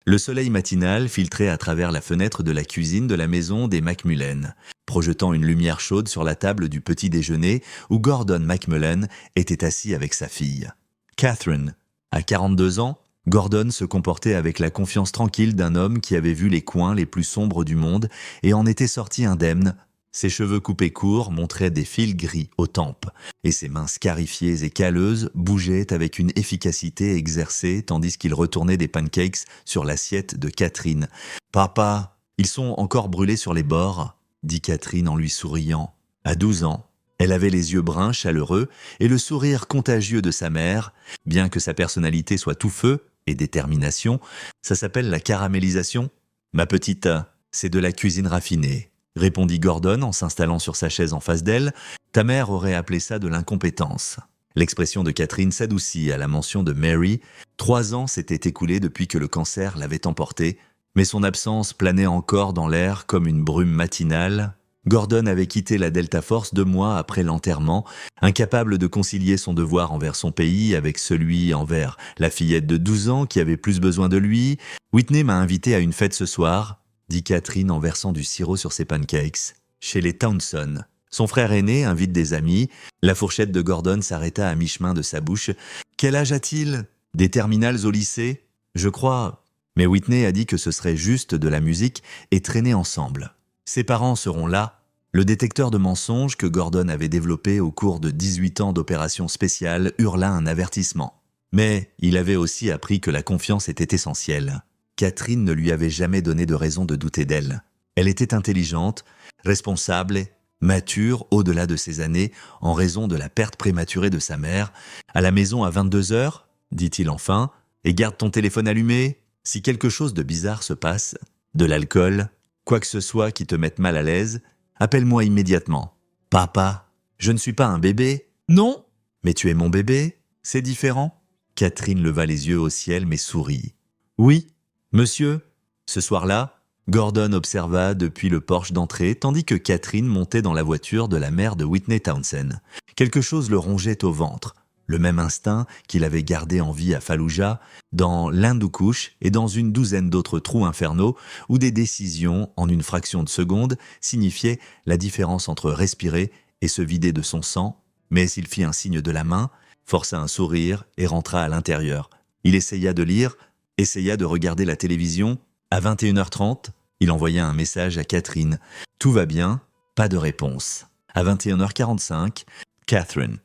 Le soleil matinal filtrait à travers la fenêtre de la cuisine de la maison des Macmullen, projetant une lumière chaude sur la table du petit déjeuner où Gordon Macmullen était assis avec sa fille. Catherine. À 42 ans, Gordon se comportait avec la confiance tranquille d'un homme qui avait vu les coins les plus sombres du monde et en était sorti indemne. Ses cheveux coupés courts montraient des fils gris aux tempes, et ses mains scarifiées et calleuses bougeaient avec une efficacité exercée tandis qu'il retournait des pancakes sur l'assiette de Catherine. « Papa, ils sont encore brûlés sur les bords », dit Catherine en lui souriant. À 12 ans, elle avait les yeux bruns chaleureux et le sourire contagieux de sa mère. Bien que sa personnalité soit tout feu et détermination, ça s'appelle la caramélisation. « Ma petite, c'est de la cuisine raffinée », répondit Gordon en s'installant sur sa chaise en face d'elle. « Ta mère aurait appelé ça de l'incompétence. » L'expression de Catherine s'adoucit à la mention de Mary. 3 ans s'étaient écoulés depuis que le cancer l'avait emporté, mais son absence planait encore dans l'air comme une brume matinale. Gordon avait quitté la Delta Force 2 mois après l'enterrement, incapable de concilier son devoir envers son pays avec celui envers la fillette de 12 ans qui avait plus besoin de lui. « Whitney m'a invité à une fête ce soir », dit Catherine en versant du sirop sur ses pancakes. « Chez les Townsend. Son frère aîné invite des amis. » La fourchette de Gordon s'arrêta à mi-chemin de sa bouche. « Quel âge a-t-il? Des terminales au lycée? Je crois. » Mais Whitney a dit que ce serait juste de la musique et traîner ensemble. Ses parents seront là. Le détecteur de mensonges que Gordon avait développé au cours de 18 ans d'opérations spéciales hurla un avertissement. Mais il avait aussi appris que la confiance était essentielle. Catherine ne lui avait jamais donné de raison de douter d'elle. Elle était intelligente, responsable, mature au-delà de ses années en raison de la perte prématurée de sa mère. « À la maison à 22 heures, dit-il enfin, et garde ton téléphone allumé. Si quelque chose de bizarre se passe, de l'alcool, quoi que ce soit qui te mette mal à l'aise, appelle-moi immédiatement. »« Papa, je ne suis pas un bébé. »« Non. »« Mais tu es mon bébé. C'est différent. » Catherine leva les yeux au ciel mais sourit. « Oui, monsieur. » Ce soir-là, Gordon observa depuis le porche d'entrée tandis que Catherine montait dans la voiture de la mère de Whitney Townsend. Quelque chose le rongeait au ventre. Le même instinct qu'il avait gardé en vie à Fallujah, dans l'Hindoukouche et dans une douzaine d'autres trous infernaux où des décisions, en une fraction de seconde, signifiaient la différence entre respirer et se vider de son sang. Mais il fit un signe de la main, força un sourire et rentra à l'intérieur. Il essaya de lire, essaya de regarder la télévision. À 21h30, il envoya un message à Catherine. « Tout va bien, pas de réponse. » À 21h45, Catherine.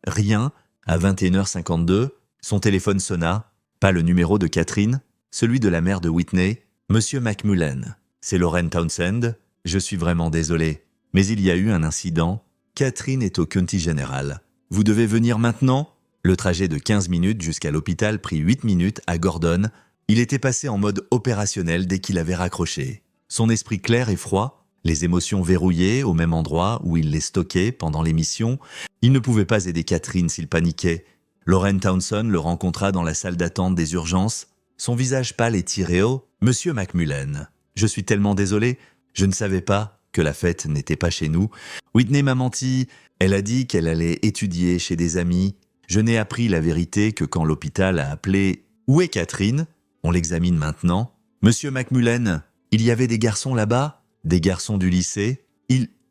Rien. À 21h52, son téléphone sonna. Pas le numéro de Catherine, celui de la mère de Whitney. « Monsieur Macmullen, c'est Lorraine Townsend. Je suis vraiment désolé, mais il y a eu un incident. Catherine est au County General. Vous devez venir maintenant ?» Le trajet de 15 minutes jusqu'à l'hôpital prit 8 minutes à Gordon. Il était passé en mode opérationnel dès qu'il avait raccroché. Son esprit clair et froid, les émotions verrouillées au même endroit où il les stockait pendant l'émission. Il ne pouvait pas aider Catherine s'il paniquait. Lorraine Townsend le rencontra dans la salle d'attente des urgences. Son visage pâle et tiré haut. « Monsieur Macmullen, je suis tellement désolé. Je ne savais pas que la fête n'était pas chez nous. Whitney m'a menti. Elle a dit qu'elle allait étudier chez des amis. Je n'ai appris la vérité que quand l'hôpital a appelé. Où est Catherine? On l'examine maintenant. Monsieur Macmullen, il y avait des garçons là-bas? Des garçons du lycée?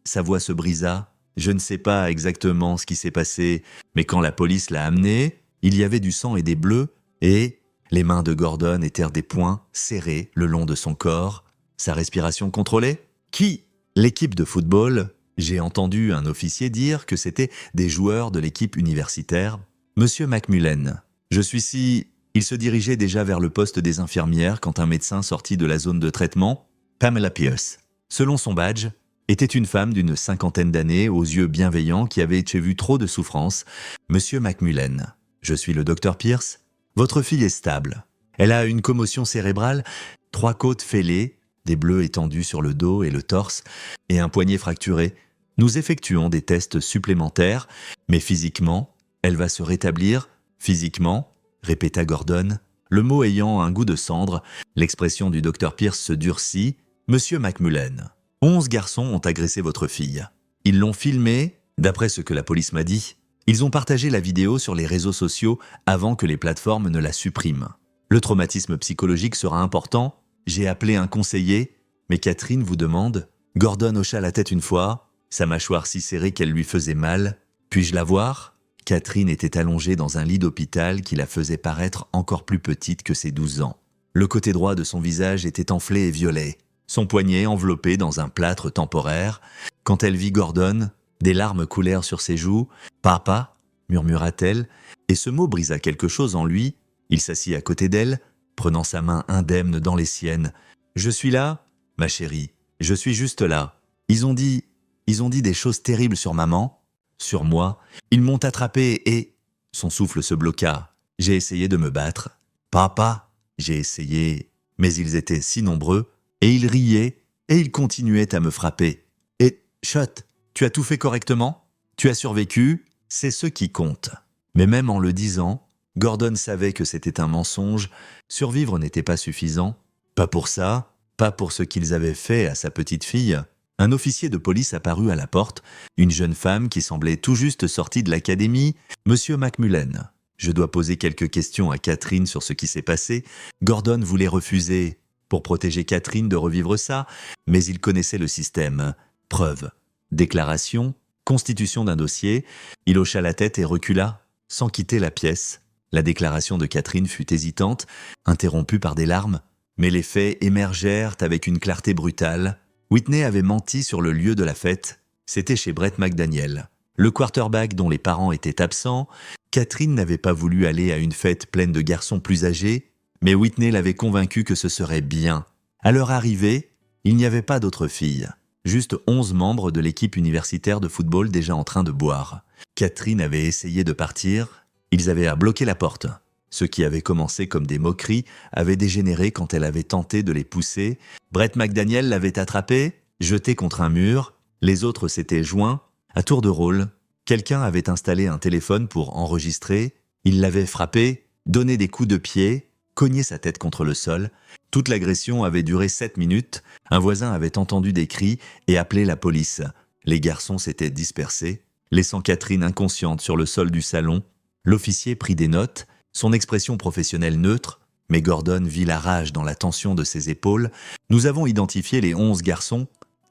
Sa voix se brisa. Je ne sais pas exactement ce qui s'est passé, mais quand la police l'a amené, il y avait du sang et des bleus, et les mains de Gordon étaient des poings serrés le long de son corps. Sa respiration contrôlée? Qui? L'équipe de football. J'ai entendu un officier dire que c'était des joueurs de l'équipe universitaire. Monsieur Macmullen, je suis si... Il se dirigeait déjà vers le poste des infirmières quand un médecin sortit de la zone de traitement. Pamela Pierce, selon son badge, était une femme d'une 50aine d'années aux yeux bienveillants qui avait vu trop de souffrance. « Monsieur Macmullen, je suis le docteur Pierce. Votre fille est stable. Elle a une commotion cérébrale, 3 côtes fêlées, des bleus étendus sur le dos et le torse, et un poignet fracturé. Nous effectuons des tests supplémentaires, mais physiquement, elle va se rétablir. Physiquement, répéta Gordon, le mot ayant un goût de cendre. L'expression du docteur Pierce se durcit. « Monsieur Macmullen, 11 garçons ont agressé votre fille. Ils l'ont filmée, d'après ce que la police m'a dit. Ils ont partagé la vidéo sur les réseaux sociaux avant que les plateformes ne la suppriment. Le traumatisme psychologique sera important. J'ai appelé un conseiller, mais Catherine vous demande. Gordon hocha la tête une fois, sa mâchoire si serrée qu'elle lui faisait mal. Puis-je la voir ? Catherine était allongée dans un lit d'hôpital qui la faisait paraître encore plus petite que ses 12 ans. Le côté droit de son visage était enflé et violet, son poignet enveloppé dans un plâtre temporaire. Quand elle vit Gordon, des larmes coulèrent sur ses joues. « Papa » murmura-t-elle, et ce mot brisa quelque chose en lui. Il s'assit à côté d'elle, prenant sa main indemne dans les siennes. « Je suis là, ma chérie, je suis juste là. Ils ont dit des choses terribles sur maman, sur moi. Ils m'ont attrapé et... » Son souffle se bloqua. J'ai essayé de me battre. « Papa !» J'ai essayé, mais ils étaient si nombreux, et ils riaient, et ils continuaient à me frapper. Et, chut, tu as tout fait correctement ? Tu as survécu ? C'est ce qui compte. Mais même en le disant, Gordon savait que c'était un mensonge. Survivre n'était pas suffisant. Pas pour ça, pas pour ce qu'ils avaient fait à sa petite fille. Un officier de police apparut à la porte, une jeune femme qui semblait tout juste sortie de l'académie, Monsieur McMullen. Je dois poser quelques questions à Catherine sur ce qui s'est passé. Gordon voulait refuser pour protéger Catherine de revivre ça, mais il connaissait le système. Preuve, déclaration, constitution d'un dossier. Il hocha la tête et recula, sans quitter la pièce. La déclaration de Catherine fut hésitante, interrompue par des larmes, mais les faits émergèrent avec une clarté brutale. Whitney avait menti sur le lieu de la fête. C'était chez Brett McDaniel, le quarterback dont les parents étaient absents. Catherine n'avait pas voulu aller à une fête pleine de garçons plus âgés, mais Whitney l'avait convaincue que ce serait bien. À leur arrivée, il n'y avait pas d'autres filles, juste 11 membres de l'équipe universitaire de football déjà en train de boire. Catherine avait essayé de partir, ils avaient à bloquer la porte. Ce qui avait commencé comme des moqueries avait dégénéré quand elle avait tenté de les pousser. Brett McDaniel l'avait attrapée, jetée contre un mur, les autres s'étaient joints. À tour de rôle, quelqu'un avait installé un téléphone pour enregistrer, il l'avait frappé, donné des coups de pied, cogné sa tête contre le sol. Toute l'agression avait duré 7 minutes, un voisin avait entendu des cris et appelé la police. Les garçons s'étaient dispersés, laissant Catherine inconsciente sur le sol du salon. L'officier prit des notes, son expression professionnelle neutre, mais Gordon vit la rage dans la tension de ses épaules. « Nous avons identifié les 11 garçons. »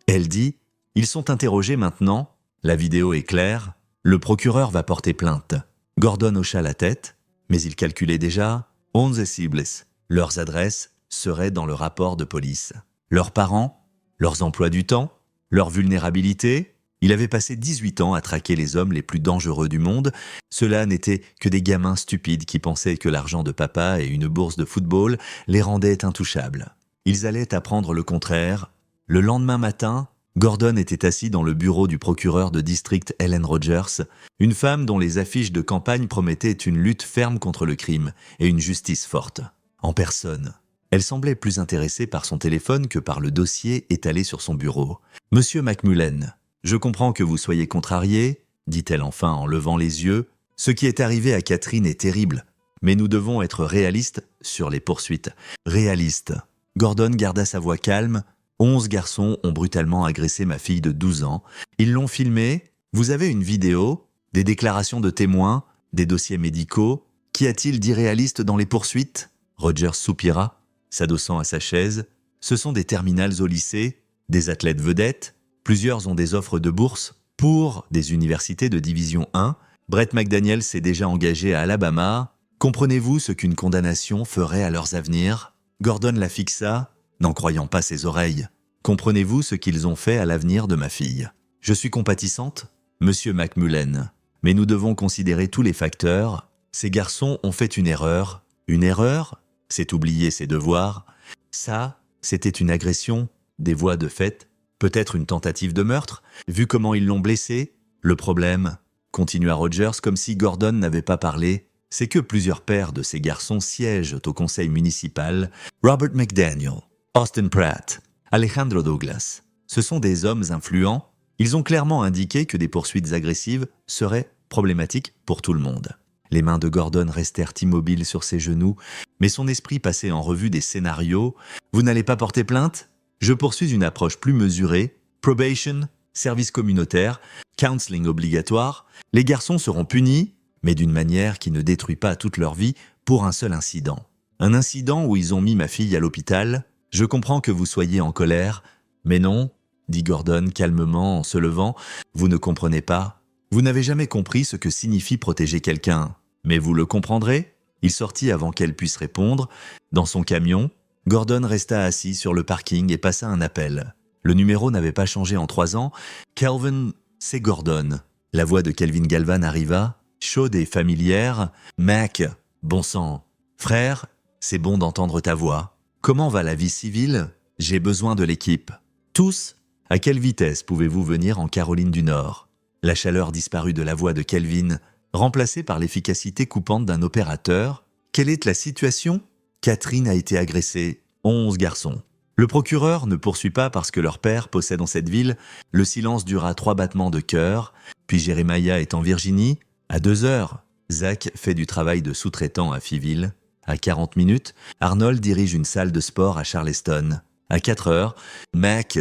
Elle dit, « Ils sont interrogés maintenant. La vidéo est claire. Le procureur va porter plainte. » Gordon hocha la tête, mais il calculait déjà 11 cibles. Leurs adresses seraient dans le rapport de police. Leurs parents, leurs emplois du temps, leur vulnérabilité. Il avait passé 18 ans à traquer les hommes les plus dangereux du monde. Cela n'était que des gamins stupides qui pensaient que l'argent de papa et une bourse de football les rendaient intouchables. Ils allaient apprendre le contraire. Le lendemain matin, Gordon était assis dans le bureau du procureur de district Helen Rogers, une femme dont les affiches de campagne promettaient une lutte ferme contre le crime et une justice forte. En personne. Elle semblait plus intéressée par son téléphone que par le dossier étalé sur son bureau. « Monsieur McMullen, je comprends que vous soyez contrarié, dit-elle enfin en levant les yeux. Ce qui est arrivé à Catherine est terrible, mais nous devons être réalistes sur les poursuites. Réalistes. » Gordon garda sa voix calme. 11 garçons ont brutalement agressé ma fille de 12 ans. Ils l'ont filmée. Vous avez une vidéo, des déclarations de témoins, des dossiers médicaux. Qu'y a-t-il d'irréaliste dans les poursuites ? Rogers soupira, s'adossant à sa chaise. Ce sont des terminales au lycée, des athlètes vedettes. Plusieurs ont des offres de bourse pour des universités de division 1. Brett McDaniel s'est déjà engagé à Alabama. Comprenez-vous ce qu'une condamnation ferait à leurs avenirs ? Gordon la fixa, n'en croyant pas ses oreilles. Comprenez-vous ce qu'ils ont fait à l'avenir de ma fille ? Je suis compatissante, Monsieur McMullen, mais nous devons considérer tous les facteurs. Ces garçons ont fait une erreur. Une erreur ? C'est oublier ses devoirs. Ça, c'était une agression, des voies de fait. Peut-être une tentative de meurtre, vu comment ils l'ont blessé. Le problème, continua Rogers comme si Gordon n'avait pas parlé, c'est que plusieurs pères de ces garçons siègent au conseil municipal. Robert McDaniel, Austin Pratt, Alejandro Douglas. Ce sont des hommes influents. Ils ont clairement indiqué que des poursuites agressives seraient problématiques pour tout le monde. Les mains de Gordon restèrent immobiles sur ses genoux, mais son esprit passait en revue des scénarios. « Vous n'allez pas porter plainte ? Je poursuis une approche plus mesurée, probation, service communautaire, counseling obligatoire. Les garçons seront punis, mais d'une manière qui ne détruit pas toute leur vie pour un seul incident. Un incident où ils ont mis ma fille à l'hôpital. Je comprends que vous soyez en colère. Mais non, dit Gordon calmement en se levant. Vous ne comprenez pas. Vous n'avez jamais compris ce que signifie protéger quelqu'un. Mais vous le comprendrez. Il sortit avant qu'elle puisse répondre. Dans son camion, Gordon resta assis sur le parking et passa un appel. Le numéro n'avait pas changé en 3 ans. Calvin, c'est Gordon. La voix de Kelvin Galvan arriva, chaude et familière. Mac, bon sang. Frère, c'est bon d'entendre ta voix. Comment va la vie civile? J'ai besoin de l'équipe. Tous? À quelle vitesse pouvez-vous venir en Caroline du Nord? La chaleur disparut de la voix de Kelvin, remplacée par l'efficacité coupante d'un opérateur. Quelle est la situation? Catherine a été agressée. 11 garçons. Le procureur ne poursuit pas parce que leur père possède dans cette ville. Le silence dura 3 battements de cœur. Puis Jeremiah est en Virginie. À 2 heures, Zach fait du travail de sous-traitant à Pfeeville. À 40 minutes, Arnold dirige une salle de sport à Charleston. À 4 heures, Mac,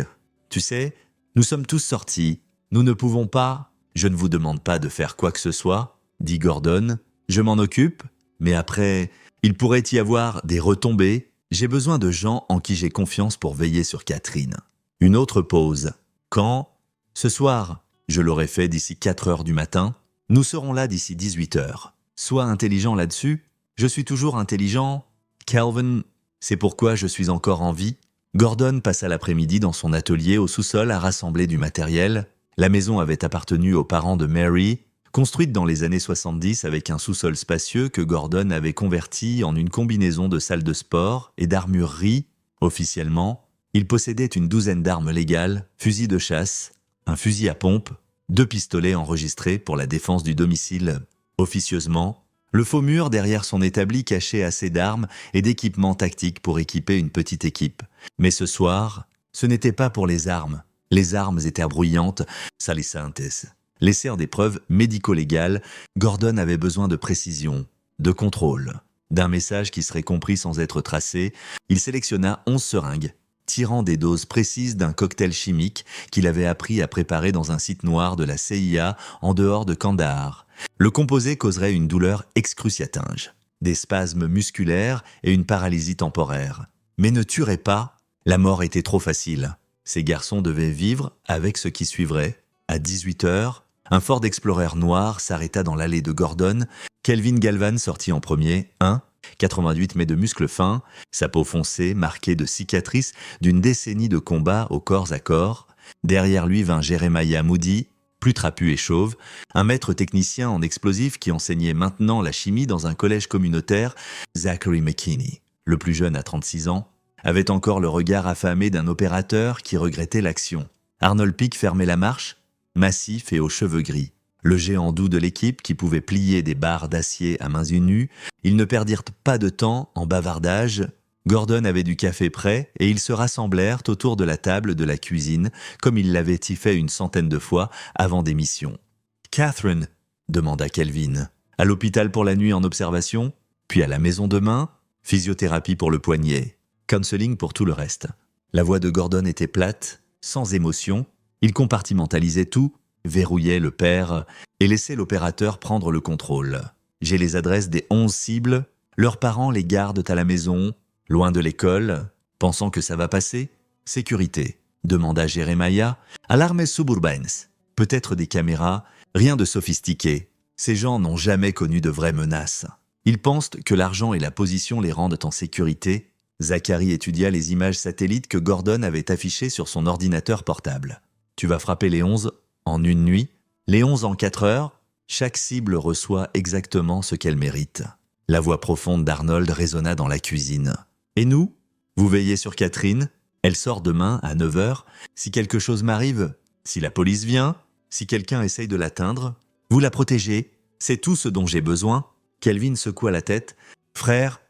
tu sais, nous sommes tous sortis. Nous ne pouvons pas. Je ne vous demande pas de faire quoi que ce soit, dit Gordon. Je m'en occupe, mais après, il pourrait y avoir des retombées. J'ai besoin de gens en qui j'ai confiance pour veiller sur Catherine. Une autre pause. Quand? Ce soir. Je l'aurai fait d'ici 4 heures du matin. Nous serons là d'ici 18 heures. Sois intelligent là-dessus. Je suis toujours intelligent. Calvin, c'est pourquoi je suis encore en vie. Gordon passa l'après-midi dans son atelier au sous-sol à rassembler du matériel. La maison avait appartenu aux parents de Mary, construite dans les années 70 avec un sous-sol spacieux que Gordon avait converti en une combinaison de salle de sport et d'armurerie. Officiellement, il possédait une 12aine d'armes légales, fusils de chasse, un fusil à pompe, 2 pistolets enregistrés pour la défense du domicile. Officieusement, le faux mur derrière son établi cachait assez d'armes et d'équipements tactiques pour équiper une petite équipe. Mais ce soir, ce n'était pas pour les armes. Les armes étaient bruyantes, salisantes. Laissèrent des preuves médico-légales, Gordon avait besoin de précision, de contrôle. D'un message qui serait compris sans être tracé, il sélectionna 11 seringues, tirant des doses précises d'un cocktail chimique qu'il avait appris à préparer dans un site noir de la CIA en dehors de Kandahar. Le composé causerait une douleur excruciatinge, des spasmes musculaires et une paralysie temporaire. Mais ne tuerait pas, la mort était trop facile. Ces garçons devaient vivre avec ce qui suivrait. À 18 heures, un Ford Explorer noir s'arrêta dans l'allée de Gordon. Kelvin Galvan sortit en premier, 88 mais de muscles fins, sa peau foncée, marquée de cicatrices d'une décennie de combat au corps à corps. Derrière lui vint Jeremiah Moody, plus trapu et chauve, un maître technicien en explosifs qui enseignait maintenant la chimie dans un collège communautaire, Zachary McKinney. Le plus jeune à 36 ans, avait encore le regard affamé d'un opérateur qui regrettait l'action. Arnold Peak fermait la marche, massif et aux cheveux gris. Le géant doux de l'équipe qui pouvait plier des barres d'acier à mains nues, ils ne perdirent pas de temps en bavardage. Gordon avait du café prêt et ils se rassemblèrent autour de la table de la cuisine comme il l'avait fait une centaine de fois avant des missions. « Catherine » demanda Kelvin. « À l'hôpital pour la nuit en observation, puis à la maison demain, physiothérapie pour le poignet. » Counseling pour tout le reste. La voix de Gordon était plate, sans émotion. Il compartimentalisait tout, verrouillait le père et laissait l'opérateur prendre le contrôle. J'ai les adresses des 11 cibles. Leurs parents les gardent à la maison, loin de l'école, pensant que ça va passer. Sécurité, demanda Jeremiah. Alarmes suburbanes. Peut-être des caméras, rien de sophistiqué. Ces gens n'ont jamais connu de vraies menaces. Ils pensent que l'argent et la position les rendent en sécurité. Zachary étudia les images satellites que Gordon avait affichées sur son ordinateur portable. Tu vas frapper les 11 en une nuit, les 11 en 4 heures. Chaque cible reçoit exactement ce qu'elle mérite. La voix profonde d'Arnold résonna dans la cuisine. Et nous? Vous veillez sur Catherine? Elle sort demain à 9 heures. Si quelque chose m'arrive, si la police vient, si quelqu'un essaye de l'atteindre, vous la protégez. C'est tout ce dont j'ai besoin. Kelvin secoua la tête. Frère,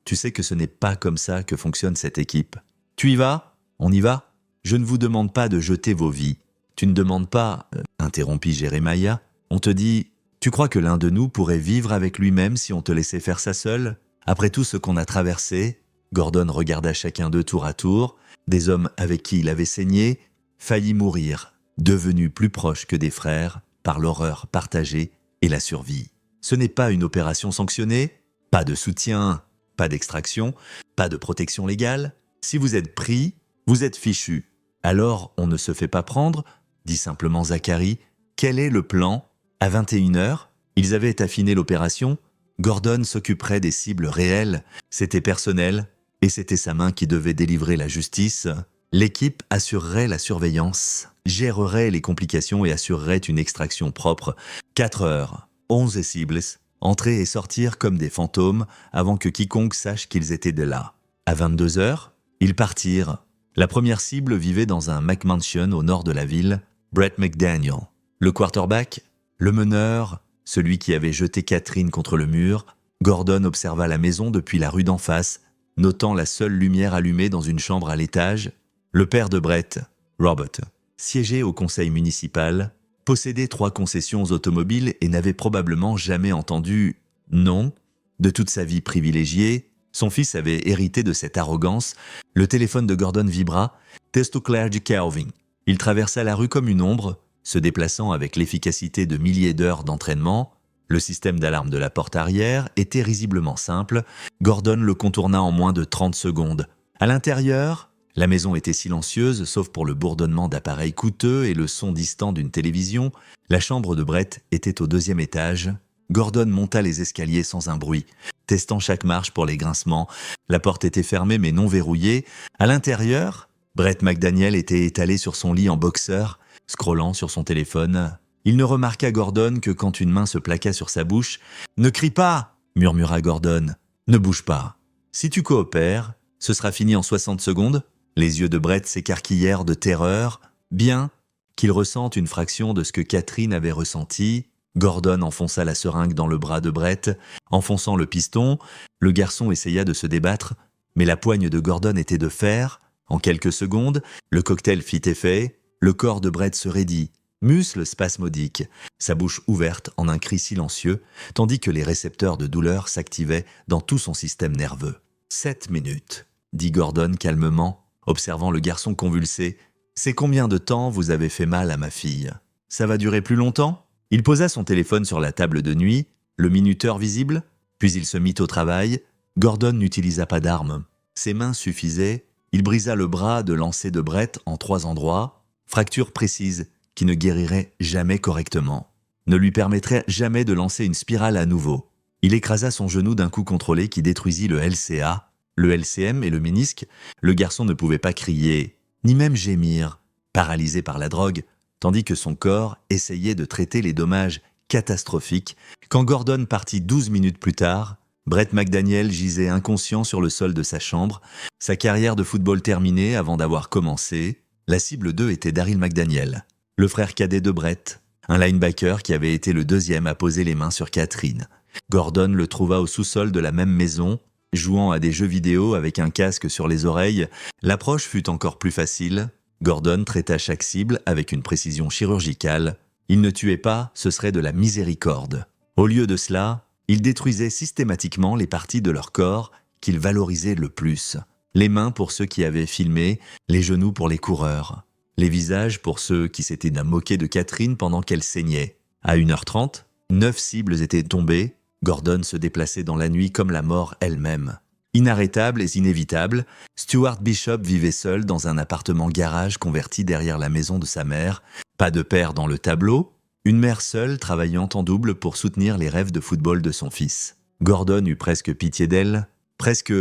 tu sais que ce n'est pas comme ça que fonctionne cette équipe. Tu y vas? On y va? Je ne vous demande pas de jeter vos vies. Tu ne demandes pas, interrompit Jeremiah. On te dit, tu crois que l'un de nous pourrait vivre avec lui-même si on te laissait faire ça seul? Après tout ce qu'on a traversé, Gordon regarda chacun d'eux tour à tour, des hommes avec qui il avait saigné, failli mourir, devenus plus proches que des frères par l'horreur partagée et la survie. Ce n'est pas une opération sanctionnée, pas de soutien, pas d'extraction, pas de protection légale. Si vous êtes pris, vous êtes fichu. Alors on ne se fait pas prendre, dit simplement Zachary. Quel est le plan? À 21h, ils avaient affiné l'opération. Gordon s'occuperait des cibles réelles. C'était personnel, et c'était sa main qui devait délivrer la justice. L'équipe assurerait la surveillance, gérerait les complications et assurerait une extraction propre. 4 heures, 11 cibles, entrer et sortir comme des fantômes avant que quiconque sache qu'ils étaient de là. À 22h, ils partirent. La première cible vivait dans un McMansion au nord de la ville, Brett McDaniel. Le quarterback, le meneur, celui qui avait jeté Catherine contre le mur. Gordon observa la maison depuis la rue d'en face, notant la seule lumière allumée dans une chambre à l'étage. Le père de Brett, Robert, siégeait au conseil municipal, possédait 3 concessions automobiles et n'avait probablement jamais entendu « non » de toute sa vie privilégiée. Son fils avait hérité de cette arrogance. Le téléphone de Gordon vibra. « Testo Claire de Calvin ». Il traversa la rue comme une ombre, se déplaçant avec l'efficacité de milliers d'heures d'entraînement. Le système d'alarme de la porte arrière était risiblement simple. Gordon le contourna en moins de 30 secondes. À l'intérieur, la maison était silencieuse, sauf pour le bourdonnement d'appareils coûteux et le son distant d'une télévision. La chambre de Brett était au 2e étage. Gordon monta les escaliers sans un bruit, testant chaque marche pour les grincements. La porte était fermée mais non verrouillée. À l'intérieur, Brett McDaniel était étalé sur son lit en boxeur, scrollant sur son téléphone. Il ne remarqua Gordon que quand une main se plaqua sur sa bouche. « Ne crie pas !» murmura Gordon. « Ne bouge pas. Si tu coopères, ce sera fini en 60 secondes. » Les yeux de Brett s'écarquillèrent de terreur. Bien qu'il ressente une fraction de ce que Catherine avait ressenti, Gordon enfonça la seringue dans le bras de Brett. Enfonçant le piston, le garçon essaya de se débattre, mais la poigne de Gordon était de fer. En quelques secondes, le cocktail fit effet. Le corps de Brett se raidit, muscles spasmodiques, sa bouche ouverte en un cri silencieux, tandis que les récepteurs de douleur s'activaient dans tout son système nerveux. 7 minutes, dit Gordon calmement, observant le garçon convulsé. « C'est combien de temps vous avez fait mal à ma fille? Ça va durer plus longtemps ?» Il posa son téléphone sur la table de nuit, le minuteur visible, puis il se mit au travail. Gordon n'utilisa pas d'arme. Ses mains suffisaient. Il brisa le bras de lancer de Brett en 3 endroits, fracture précise qui ne guérirait jamais correctement, ne lui permettrait jamais de lancer une spirale à nouveau. Il écrasa son genou d'un coup contrôlé qui détruisit le LCA, le LCM et le ménisque. Le garçon ne pouvait pas crier, ni même gémir, paralysé par la drogue, tandis que son corps essayait de traiter les dommages catastrophiques. Quand Gordon partit 12 minutes plus tard, Brett McDaniel gisait inconscient sur le sol de sa chambre, sa carrière de football terminée avant d'avoir commencé. La cible 2 était Daryl McDaniel, le frère cadet de Brett, un linebacker qui avait été le 2e à poser les mains sur Catherine. Gordon le trouva au sous-sol de la même maison, jouant à des jeux vidéo avec un casque sur les oreilles. L'approche fut encore plus facile. Gordon traita chaque cible avec une précision chirurgicale. Il ne tuait pas, ce serait de la miséricorde. Au lieu de cela, il détruisait systématiquement les parties de leur corps qu'il valorisait le plus. Les mains pour ceux qui avaient filmé, les genoux pour les coureurs, les visages pour ceux qui s'étaient moqués de Catherine pendant qu'elle saignait. À 1h30, 9 cibles étaient tombées. Gordon se déplaçait dans la nuit comme la mort elle-même. Inarrêtable et inévitable, Stuart Bishop vivait seul dans un appartement-garage converti derrière la maison de sa mère. Pas de père dans le tableau, une mère seule travaillant en double pour soutenir les rêves de football de son fils. Gordon eut presque pitié d'elle, presque.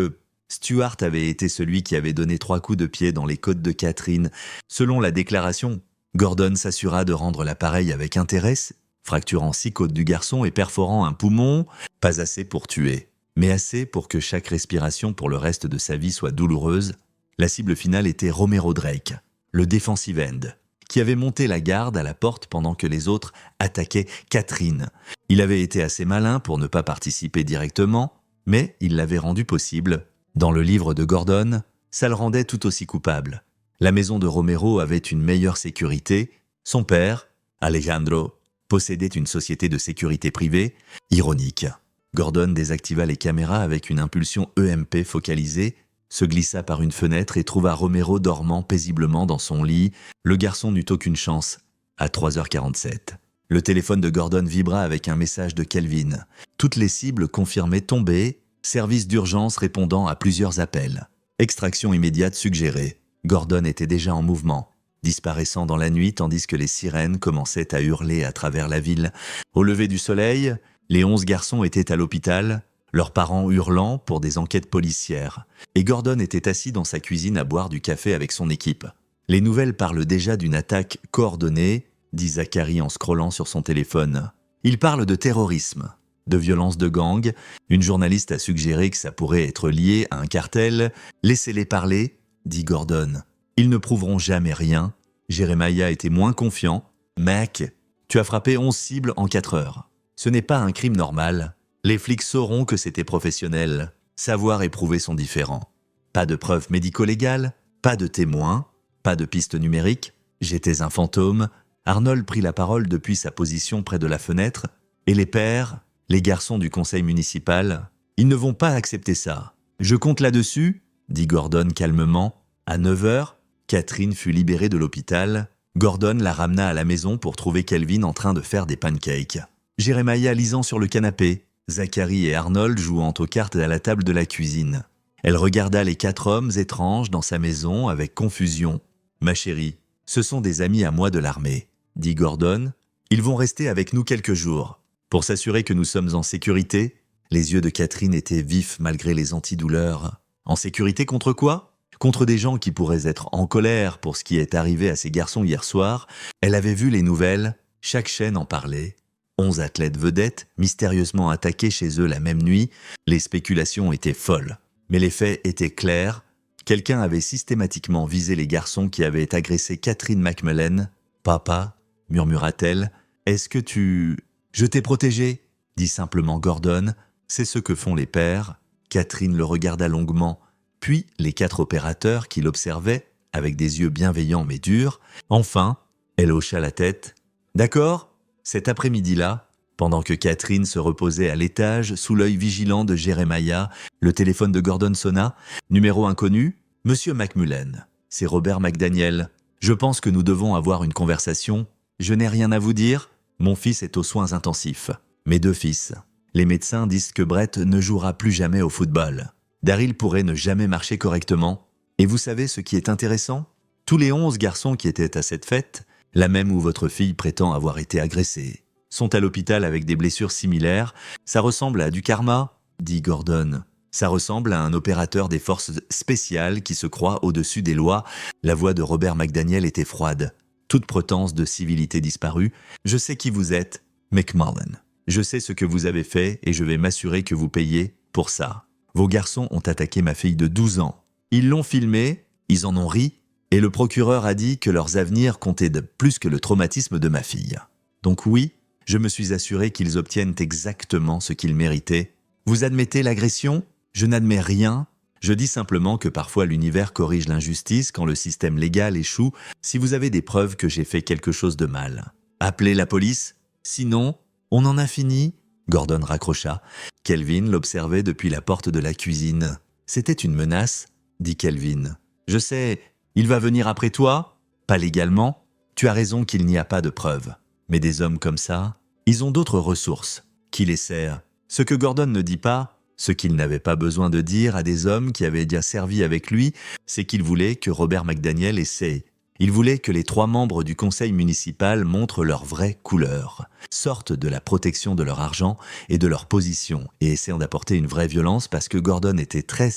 Stuart avait été celui qui avait donné 3 coups de pied dans les côtes de Catherine. Selon la déclaration, Gordon s'assura de rendre l'appareil avec intérêt, fracturant 6 côtes du garçon et perforant un poumon, pas assez pour tuer, mais assez pour que chaque respiration pour le reste de sa vie soit douloureuse. La cible finale était Romero Drake, le defensive end, qui avait monté la garde à la porte pendant que les autres attaquaient Catherine. Il avait été assez malin pour ne pas participer directement, mais il l'avait rendu possible. Dans le livre de Gordon, ça le rendait tout aussi coupable. La maison de Romero avait une meilleure sécurité. Son père, Alejandro, possédait une société de sécurité privée. Ironique. Gordon désactiva les caméras avec une impulsion EMP focalisée, se glissa par une fenêtre et trouva Romero dormant paisiblement dans son lit. Le garçon n'eut aucune chance. À 3h47, le téléphone de Gordon vibra avec un message de Kelvin. Toutes les cibles confirmées tombées. Service d'urgence répondant à plusieurs appels. Extraction immédiate suggérée. Gordon était déjà en mouvement, disparaissant dans la nuit tandis que les sirènes commençaient à hurler à travers la ville. Au lever du soleil, les 11 garçons étaient à l'hôpital, leurs parents hurlant pour des enquêtes policières. Et Gordon était assis dans sa cuisine à boire du café avec son équipe. Les nouvelles parlent déjà d'une attaque coordonnée, dit Zachary en scrollant sur son téléphone. Ils parlent de terrorisme, de violence de gang. Une journaliste a suggéré que ça pourrait être lié à un cartel. Laissez-les parler, dit Gordon. Ils ne prouveront jamais rien. Jeremiah était moins confiant. Mac, tu as frappé 11 cibles en 4 heures. Ce n'est pas un crime normal. Les flics sauront que c'était professionnel. Savoir et prouver sont différents. Pas de preuves médico-légales, pas de témoins, pas de pistes numériques. J'étais un fantôme. Arnold prit la parole depuis sa position près de la fenêtre. Et les pères, les garçons du conseil municipal, ils ne vont pas accepter ça. Je compte là-dessus, dit Gordon calmement. À 9 heures, Catherine fut libérée de l'hôpital. Gordon la ramena à la maison pour trouver Kelvin en train de faire des pancakes. Jeremiah lisant sur le canapé. Zachary et Arnold jouant aux cartes à la table de la cuisine. Elle regarda les 4 hommes étranges dans sa maison avec confusion. « Ma chérie, ce sont des amis à moi de l'armée, » dit Gordon. « Ils vont rester avec nous quelques jours. Pour s'assurer que nous sommes en sécurité. » Les yeux de Catherine étaient vifs malgré les antidouleurs. « En sécurité contre quoi ? Contre des gens qui pourraient être en colère pour ce qui est arrivé à ces garçons hier soir. » Elle avait vu les nouvelles, chaque chaîne en parlait. 11 athlètes vedettes, mystérieusement attaqués chez eux la même nuit. Les spéculations étaient folles. Mais les faits étaient clairs. Quelqu'un avait systématiquement visé les garçons qui avaient agressé Catherine McMullen. « Papa, murmura-t-elle, est-ce que tu... »« Je t'ai protégé, » dit simplement Gordon. « C'est ce que font les pères. » Catherine le regarda longuement, puis les 4 opérateurs qui l'observaient, avec des yeux bienveillants mais durs. Enfin, elle hocha la tête. « D'accord ? » Cet après-midi-là, pendant que Catherine se reposait à l'étage sous l'œil vigilant de Jeremiah, le téléphone de Gordon sonna. Numéro inconnu, « Monsieur McMullen, c'est Robert McDaniel. Je pense que nous devons avoir une conversation. Je n'ai rien à vous dire. Mon fils est aux soins intensifs. Mes 2 fils. Les médecins disent que Brett ne jouera plus jamais au football. Daryl pourrait ne jamais marcher correctement. Et vous savez ce qui est intéressant ? Tous les 11 garçons qui étaient à cette fête, la même où votre fille prétend avoir été agressée, sont à l'hôpital avec des blessures similaires. Ça ressemble à du karma, dit Gordon. Ça ressemble à un opérateur des forces spéciales qui se croit au-dessus des lois. La voix de Robert McDaniel était froide. Toute pretense de civilité disparue. Je sais qui vous êtes, McMullen. Je sais ce que vous avez fait et je vais m'assurer que vous payez pour ça. Vos garçons ont attaqué ma fille de 12 ans. Ils l'ont filmée, ils en ont ri. Et le procureur a dit que leurs avenirs comptaient de plus que le traumatisme de ma fille. Donc oui, je me suis assuré qu'ils obtiennent exactement ce qu'ils méritaient. Vous admettez l'agression ? Je n'admets rien. Je dis simplement que parfois l'univers corrige l'injustice quand le système légal échoue. Si vous avez des preuves que j'ai fait quelque chose de mal, appelez la police. Sinon, on en a fini. Gordon raccrocha. Kelvin l'observait depuis la porte de la cuisine. C'était une menace, dit Kelvin. Je sais... Il va venir après toi ? Pas légalement. Tu as raison qu'il n'y a pas de preuves. Mais des hommes comme ça, ils ont d'autres ressources. Qui les sert ? Ce que Gordon ne dit pas, ce qu'il n'avait pas besoin de dire à des hommes qui avaient déjà servi avec lui, c'est qu'il voulait que Robert McDaniel essaie. Il voulait que les 3 membres du conseil municipal montrent leur vraie couleur, sortent de la protection de leur argent et de leur position, et essaient d'apporter une vraie violence parce que Gordon était très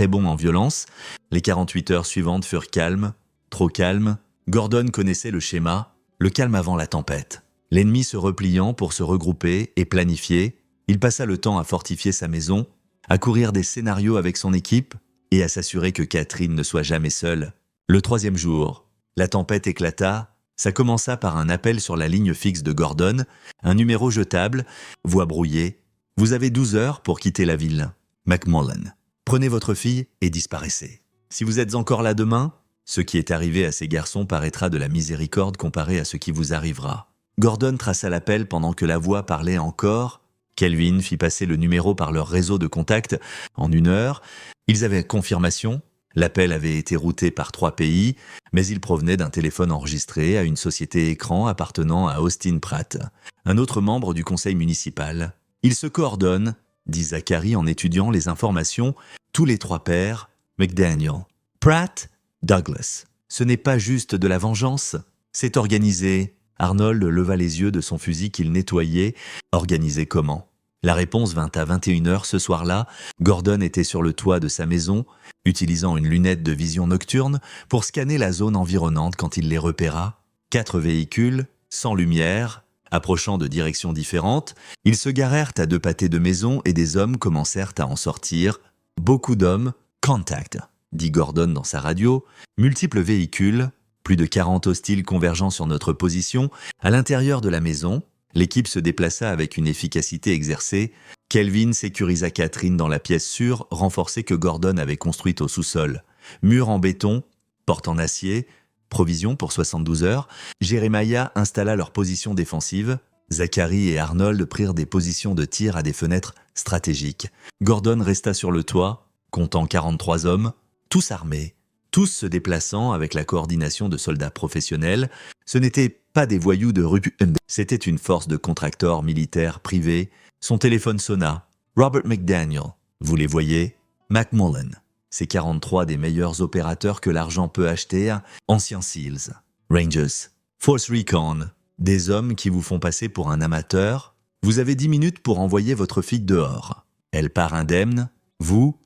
bon en violence. Les 48 heures suivantes furent calmes, trop calmes. Gordon connaissait le schéma, le calme avant la tempête. L'ennemi se repliant pour se regrouper et planifier, il passa le temps à fortifier sa maison, à courir des scénarios avec son équipe et à s'assurer que Catherine ne soit jamais seule. Le 3e jour, la tempête éclata. Ça commença par un appel sur la ligne fixe de Gordon, un numéro jetable, voix brouillée. « Vous avez 12 heures pour quitter la ville. McMullen. Prenez votre fille et disparaissez. Si vous êtes encore là demain, ce qui est arrivé à ces garçons paraîtra de la miséricorde comparé à ce qui vous arrivera. » Gordon traça l'appel pendant que la voix parlait encore. Kelvin fit passer le numéro par leur réseau de contacts en 1 heure. Ils avaient confirmation. L'appel avait été routé par 3 pays, mais il provenait d'un téléphone enregistré à une société écran appartenant à Austin Pratt, un autre membre du conseil municipal. Ils se coordonnent, dit Zachary en étudiant les informations. Tous les trois pères, McDaniel, Pratt, Douglas. Ce n'est pas juste de la vengeance, c'est organisé. Arnold leva les yeux de son fusil qu'il nettoyait. Organisé comment? La réponse vint à 21h ce soir-là. Gordon était sur le toit de sa maison, utilisant une lunette de vision nocturne pour scanner la zone environnante quand il les repéra. 4 véhicules, sans lumière, approchant de directions différentes. Ils se garèrent à 2 pâtés de maison et des hommes commencèrent à en sortir. Beaucoup d'hommes. Contact, dit Gordon dans sa radio. Multiples véhicules, plus de 40 hostiles convergeant sur notre position. À l'intérieur de la maison, l'équipe se déplaça avec une efficacité exercée. Kelvin sécurisa Catherine dans la pièce sûre, renforcée que Gordon avait construite au sous-sol. Mur en béton, porte en acier, provisions pour 72 heures. Jeremiah installa leur position défensive. Zachary et Arnold prirent des positions de tir à des fenêtres stratégiques. Gordon resta sur le toit, comptant 43 hommes, tous armés, tous se déplaçant avec la coordination de soldats professionnels. Ce n'étaient pas des voyous de rue, c'était une force de contracteurs militaires privés. Son téléphone sonna. Robert McDaniel, vous les voyez? McMullen, c'est 43 des meilleurs opérateurs que l'argent peut acheter, anciens SEALs, Rangers, Force Recon, des hommes qui vous font passer pour un amateur. Vous avez 10 minutes pour envoyer votre fille dehors. Elle part indemne. Vous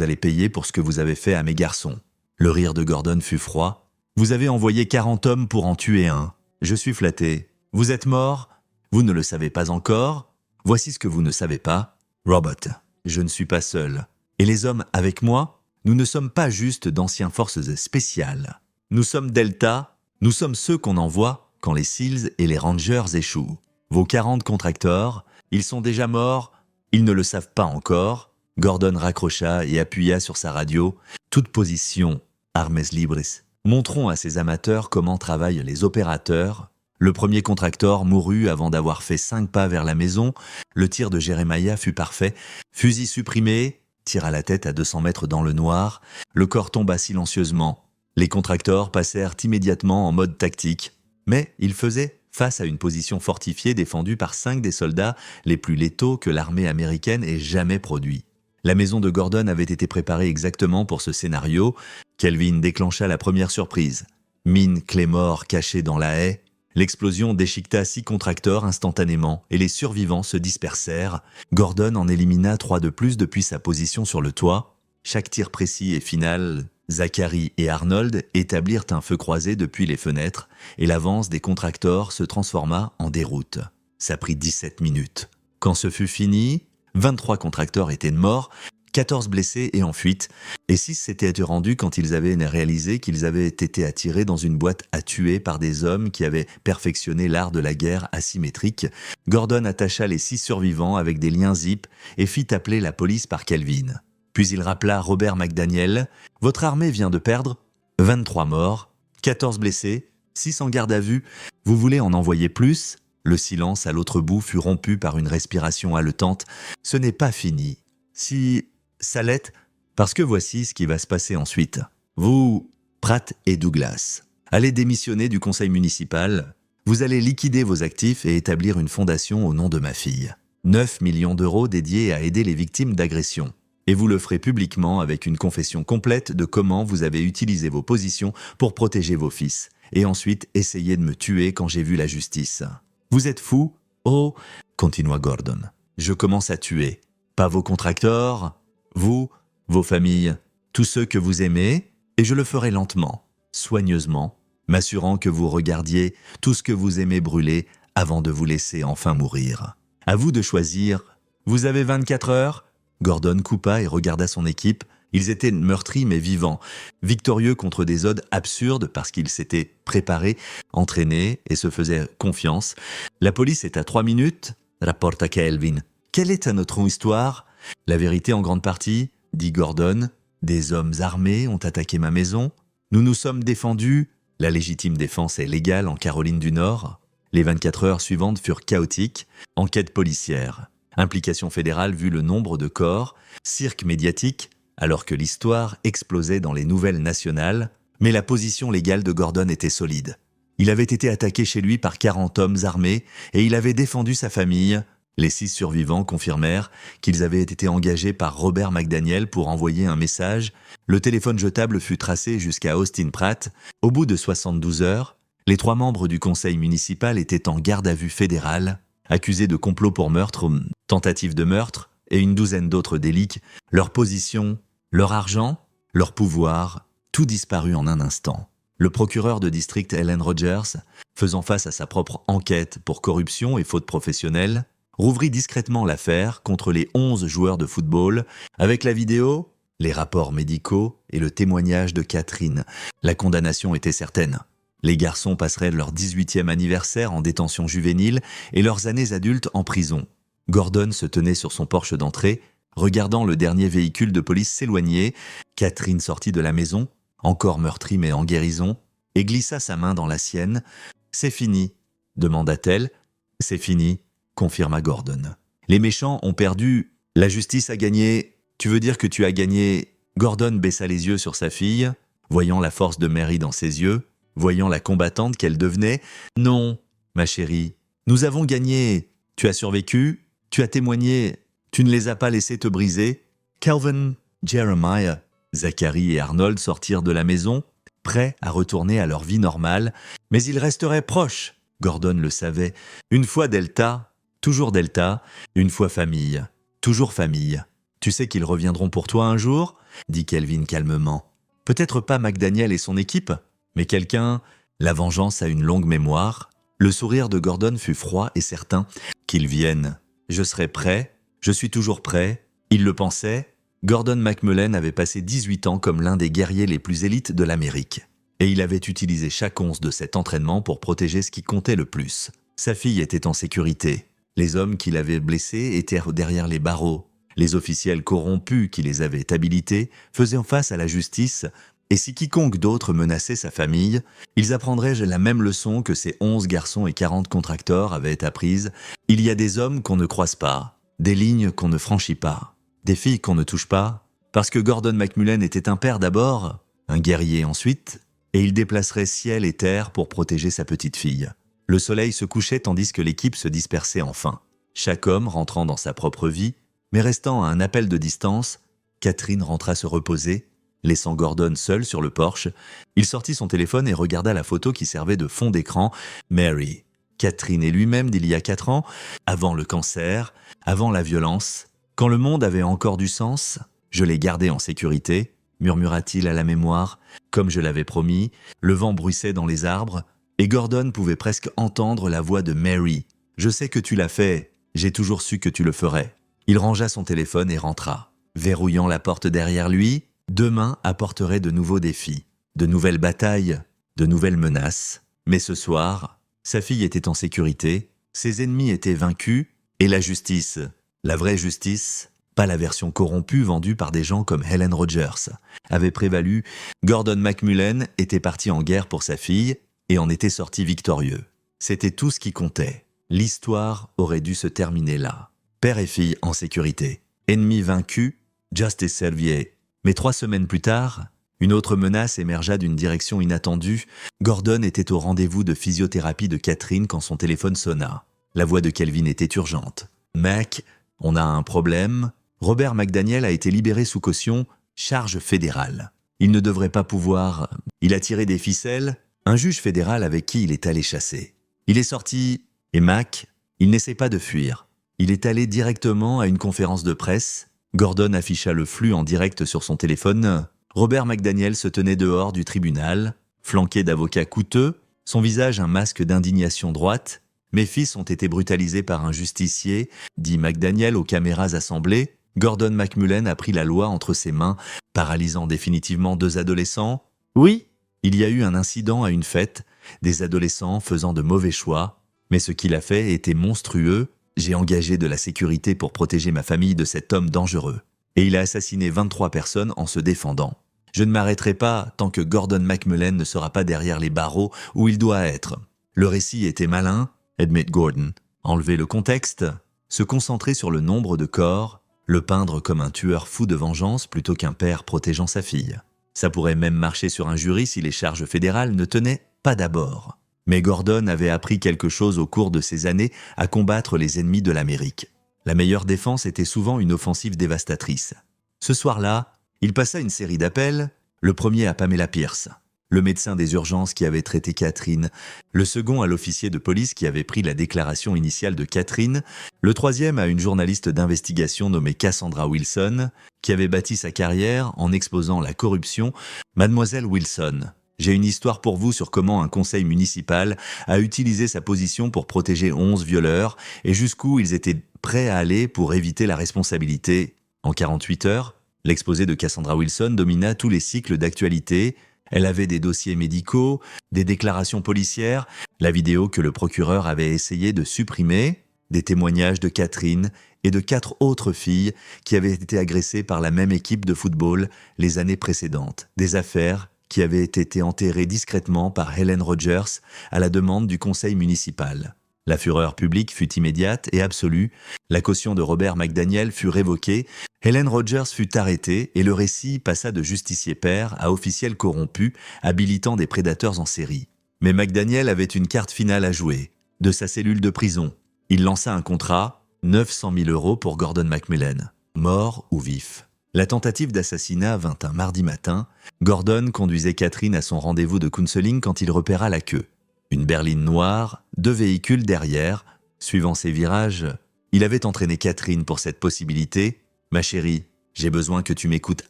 allez payer pour ce que vous avez fait à mes garçons. Le rire de Gordon fut froid. Vous avez envoyé 40 hommes pour en tuer un. Je suis flatté. Vous êtes mort? Vous ne le savez pas encore? Voici ce que vous ne savez pas. Robert, je ne suis pas seul. Et les hommes avec moi, nous ne sommes pas juste d'anciens forces spéciales. Nous sommes Delta, nous sommes ceux qu'on envoie quand les SEALs et les Rangers échouent. Vos 40 contracteurs, ils sont déjà morts, ils ne le savent pas encore. Gordon raccrocha et appuya sur sa radio. Toute position, armes libres. Montrons à ces amateurs comment travaillent les opérateurs. Le premier contracteur mourut avant d'avoir fait 5 pas vers la maison. Le tir de Jeremiah fut parfait. Fusil supprimé, tir à la tête à 200 mètres dans le noir. Le corps tomba silencieusement. Les contracteurs passèrent immédiatement en mode tactique. Mais ils faisaient face à une position fortifiée défendue par 5 des soldats les plus létaux que l'armée américaine ait jamais produit. La maison de Gordon avait été préparée exactement pour ce scénario. Kelvin déclencha la première surprise. Mine Claymore cachée dans la haie. L'explosion déchiqueta 6 contracteurs instantanément et les survivants se dispersèrent. Gordon en élimina 3 de plus depuis sa position sur le toit. Chaque tir précis et final, Zachary et Arnold établirent un feu croisé depuis les fenêtres et l'avance des contracteurs se transforma en déroute. Ça prit 17 minutes. Quand ce fut fini, 23 contracteurs étaient morts, 14 blessés et en fuite, et 6 s'étaient rendus quand ils avaient réalisé qu'ils avaient été attirés dans une boîte à tuer par des hommes qui avaient perfectionné l'art de la guerre asymétrique. Gordon attacha les 6 survivants avec des liens zip et fit appeler la police par Kelvin. Puis il rappela Robert McDaniel. « Votre armée vient de perdre 23 morts, 14 blessés, 6 en garde à vue. Vous voulez en envoyer plus ?» Le silence à l'autre bout fut rompu par une respiration haletante. « Ce n'est pas fini. Si ça l'est, parce que voici ce qui va se passer ensuite. Vous, Pratt et Douglas, allez démissionner du conseil municipal. Vous allez liquider vos actifs et établir une fondation au nom de ma fille. 9 millions d'euros dédiés à aider les victimes d'agressions. Et vous le ferez publiquement avec une confession complète de comment vous avez utilisé vos positions pour protéger vos fils. Et ensuite, essayez de me tuer quand j'ai vu la justice. Vous êtes fou? Oh, continua Gordon. Je commence à tuer. Pas vos contracteurs, vous, vos familles, tous ceux que vous aimez, et je le ferai lentement, soigneusement, m'assurant que vous regardiez tout ce que vous aimez brûler avant de vous laisser enfin mourir. À vous de choisir. Vous avez 24 heures? Gordon coupa et regarda son équipe. Ils étaient meurtris mais vivants, victorieux contre des odds absurdes parce qu'ils s'étaient préparés, entraînés et se faisaient confiance. La police est à 3 minutes, rapporta Kelvin. Quelle est notre histoire? La vérité en grande partie, dit Gordon. Des hommes armés ont attaqué ma maison. Nous nous sommes défendus. La légitime défense est légale en Caroline du Nord. Les 24 heures suivantes furent chaotiques. Enquête policière. Implication fédérale vu le nombre de corps. Cirque médiatique, alors que l'histoire explosait dans les nouvelles nationales. Mais la position légale de Gordon était solide. Il avait été attaqué chez lui par 40 hommes armés et il avait défendu sa famille. Les 6 survivants confirmèrent qu'ils avaient été engagés par Robert McDaniel pour envoyer un message. Le téléphone jetable fut tracé jusqu'à Austin Pratt. Au bout de 72 heures, les 3 membres du conseil municipal étaient en garde à vue fédérale, accusés de complot pour meurtre, tentative de meurtre et une douzaine d'autres délits. Leur position, leur argent, leur pouvoir, tout disparut en un instant. Le procureur de district Helen Rogers, faisant face à sa propre enquête pour corruption et faute professionnelle, rouvrit discrètement l'affaire contre les 11 joueurs de football, avec la vidéo, les rapports médicaux et le témoignage de Catherine. La condamnation était certaine. Les garçons passeraient leur 18e anniversaire en détention juvénile et leurs années adultes en prison. Gordon se tenait sur son porche d'entrée, regardant le dernier véhicule de police s'éloigner. Catherine sortit de la maison, encore meurtrie mais en guérison, et glissa sa main dans la sienne. « C'est fini », demanda-t-elle. « C'est fini », confirma Gordon. « Les méchants ont perdu, la justice a gagné. Tu veux dire que tu as gagné ?» Gordon baissa les yeux sur sa fille, voyant la force de Mary dans ses yeux, voyant la combattante qu'elle devenait. « Non, ma chérie, nous avons gagné. Tu as survécu, tu as témoigné, tu ne les as pas laissés te briser. » Calvin, Jeremiah, Zachary et Arnold sortirent de la maison, prêts à retourner à leur vie normale, mais ils resteraient proches, Gordon le savait. Une fois Delta, toujours Delta, une fois famille, toujours famille. Tu sais qu'ils reviendront pour toi un jour, dit Kelvin calmement. Peut-être pas McDaniel et son équipe, mais quelqu'un. La vengeance a une longue mémoire. Le sourire de Gordon fut froid et certain. Qu'ils viennent. Je serai prêt, je suis toujours prêt. Il le pensait. Gordon McMullen avait passé 18 ans comme l'un des guerriers les plus élites de l'Amérique. Et il avait utilisé chaque once de cet entraînement pour protéger ce qui comptait le plus. Sa fille était en sécurité. Les hommes qui l'avaient blessée étaient derrière les barreaux. Les officiels corrompus qui les avaient habilités faisaient face à la justice, et si quiconque d'autre menaçait sa famille, ils apprendraient la même leçon que ces 11 garçons et 40 contracteurs avaient apprises. Il y a des hommes qu'on ne croise pas, des lignes qu'on ne franchit pas, des filles qu'on ne touche pas, parce que Gordon McMullen était un père d'abord, un guerrier ensuite, et il déplacerait ciel et terre pour protéger sa petite fille. Le soleil se couchait tandis que l'équipe se dispersait enfin. Chaque homme rentrant dans sa propre vie, mais restant à un appel de distance, Catherine rentra se reposer, laissant Gordon seul sur le porche. Il sortit son téléphone et regarda la photo qui servait de fond d'écran. Mary, Catherine et lui-même d'il y a 4 ans, avant le cancer, avant la violence, quand le monde avait encore du sens, je l'ai gardé en sécurité, murmura-t-il à la mémoire, comme je l'avais promis. Le vent bruissait dans les arbres, et Gordon pouvait presque entendre la voix de Mary. « Je sais que tu l'as fait, j'ai toujours su que tu le ferais. » Il rangea son téléphone et rentra. Verrouillant la porte derrière lui, demain apporterait de nouveaux défis, de nouvelles batailles, de nouvelles menaces. Mais ce soir, sa fille était en sécurité, ses ennemis étaient vaincus, et la justice, la vraie justice, pas la version corrompue vendue par des gens comme Helen Rogers, avait prévalu. Gordon McMullen était parti en guerre pour sa fille et en était sorti victorieux. C'était tout ce qui comptait. L'histoire aurait dû se terminer là. Père et fille en sécurité. Ennemi vaincu, justice servie. Mais 3 semaines plus tard, une autre menace émergea d'une direction inattendue. Gordon était au rendez-vous de physiothérapie de Catherine quand son téléphone sonna. La voix de Kelvin était urgente. « Mac, on a un problème. Robert McDaniel a été libéré sous caution, charge fédérale. Il ne devrait pas pouvoir... Il a tiré des ficelles, un juge fédéral avec qui il est allé chasser. Il est sorti, et Mac, il n'essaie pas de fuir. Il est allé directement à une conférence de presse. Gordon afficha le flux en direct sur son téléphone. Robert McDaniel se tenait dehors du tribunal, flanqué d'avocats coûteux, son visage un masque d'indignation droite. « Mes fils ont été brutalisés par un justicier », dit McDaniel aux caméras assemblées. Gordon McMullen a pris la loi entre ses mains, paralysant définitivement 2 adolescents. Oui, il y a eu un incident à une fête, des adolescents faisant de mauvais choix, mais ce qu'il a fait était monstrueux. J'ai engagé de la sécurité pour protéger ma famille de cet homme dangereux. Et il a assassiné 23 personnes en se défendant. Je ne m'arrêterai pas tant que Gordon McMullen ne sera pas derrière les barreaux où il doit être. Le récit était malin, admit Gordon. Enlever le contexte, se concentrer sur le nombre de corps, le peindre comme un tueur fou de vengeance plutôt qu'un père protégeant sa fille. Ça pourrait même marcher sur un jury si les charges fédérales ne tenaient pas d'abord. Mais Gordon avait appris quelque chose au cours de ces années à combattre les ennemis de l'Amérique. La meilleure défense était souvent une offensive dévastatrice. Ce soir-là, il passa une série d'appels, le premier à Pamela Pierce, le médecin des urgences qui avait traité Catherine, le second à l'officier de police qui avait pris la déclaration initiale de Catherine, le troisième à une journaliste d'investigation nommée Cassandra Wilson, qui avait bâti sa carrière en exposant la corruption. Mademoiselle Wilson, j'ai une histoire pour vous sur comment un conseil municipal a utilisé sa position pour protéger 11 violeurs et jusqu'où ils étaient prêts à aller pour éviter la responsabilité. En 48 heures, l'exposé de Cassandra Wilson domina tous les cycles d'actualité. Elle avait des dossiers médicaux, des déclarations policières, la vidéo que le procureur avait essayé de supprimer, des témoignages de Catherine et de 4 autres filles qui avaient été agressées par la même équipe de football les années précédentes, des affaires qui avaient été enterrées discrètement par Helen Rogers à la demande du conseil municipal. La fureur publique fut immédiate et absolue, la caution de Robert McDaniel fut révoquée, Helen Rogers fut arrêtée et le récit passa de justicier père à officiel corrompu, habilitant des prédateurs en série. Mais McDaniel avait une carte finale à jouer. De sa cellule de prison, il lança un contrat, 900 000 € pour Gordon McMullen, mort ou vif. La tentative d'assassinat vint un mardi matin. Gordon conduisait Catherine à son rendez-vous de counseling quand il repéra la queue. Une berline noire, 2 véhicules derrière. Suivant ses virages, il avait entraîné Catherine pour cette possibilité. « Ma chérie, j'ai besoin que tu m'écoutes